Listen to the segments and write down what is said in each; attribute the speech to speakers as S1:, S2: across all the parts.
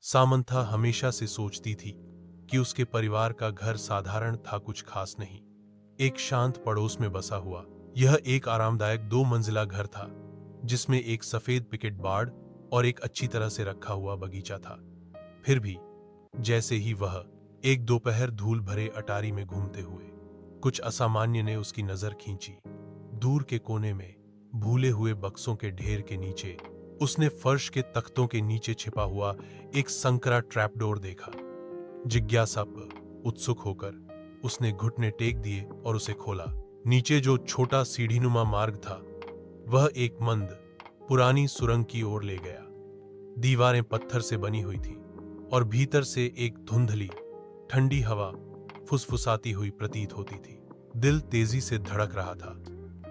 S1: Samantha हमेशा से सोचती थी कि उसके परिवार का घर साधारण था, कुछ खास नहीं। एक शांत पड़ोस में बसा हुआ यह एक आरामदायक 2 मंजिला घर था, जिसमें एक सफेद पिकेट बाड़ और एक अच्छी तरह से रखा हुआ बगीचा था। फिर भी जैसे ही वह एक दोपहर धूल भरे अटारी में घूमते हुए कुछ असामान्य ने उसकी नजर खींची। दूर के कोने में भूले हुए बक्सों के ढेर के नीचे उसने फर्श के तख्तों के नीचे छिपा हुआ एक संकरा ट्रैपडोर देखा। जिज्ञासा पर उत्सुक होकर उसने घुटने टेक दिए और उसे खोला। नीचे जो छोटा सीढ़ीनुमा मार्ग था वह एक मंद पुरानी सुरंग की ओर ले गया। दीवारें पत्थर से बनी हुई थी और भीतर से एक धुंधली ठंडी हवा फुसफुसाती हुई प्रतीत होती थी। दिल तेजी से धड़क रहा था।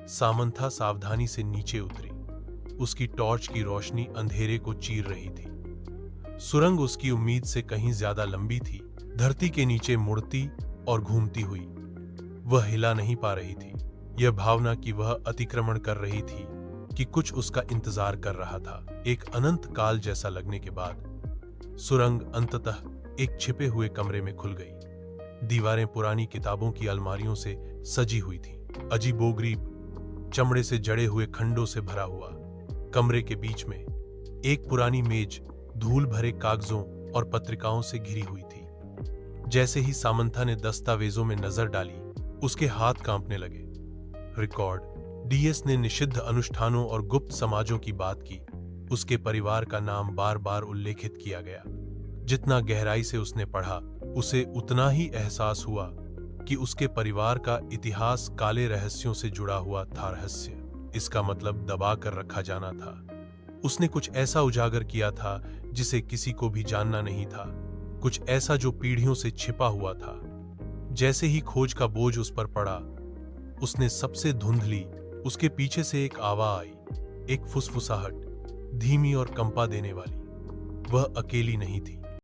S1: सामंथा सावधानी से नीचे उतरी। उसकी टॉर्च की रोशनी अंधेरे को चीर रही थी। सुरंग उसकी उम्मीद से कहीं ज्यादा लंबी थी, धरती के नीचे मुड़ती और घूमती हुई। वह हिला नहीं पा रही थी। यह भावना कि वह अतिक्रमण कर रही थी कि कुछ उसका इंतजार कर रहा था। एक अनंत काल जैसा लगने के बाद सुरंग अंततः एक छिपे हुए कमरे में खुल गई। दीवारें पुरानी किताबों की अलमारियों से सजी हुई थी। अजीबोगरीब चमड़े से जड़े हुए खंडों से भरा हुआ कमरे के बीच में एक पुरानी मेज धूल भरे कागजों और पत्रिकाओं से घिरी हुई थी। जैसे ही सामंथा ने दस्तावेजों में नजर डाली, उसके हाथ कांपने लगे। रिकॉर्ड डीएस ने निषिद्ध अनुष्ठानों और गुप्त समाजों की बात की। उसके परिवार का नाम बार बार उल्लेखित किया गया। जितना गहराई से उसने पढ़ा, उसे उतना ही एहसास हुआ कि उसके परिवार का इतिहास काले रहस्यों से जुड़ा हुआ था। रहस्य, इसका मतलब दबा कर रखा जाना था। उसने कुछ ऐसा उजागर किया था जिसे किसी को भी जानना नहीं था, कुछ ऐसा जो पीढ़ियों से छिपा हुआ था। जैसे ही खोज का बोझ उस पर पड़ा, उसने सबसे धुंधली उसके पीछे से एक आवाज आई, एक फुसफुसाहट, धीमी और कंपा देने वाली। वह अकेली नहीं थी।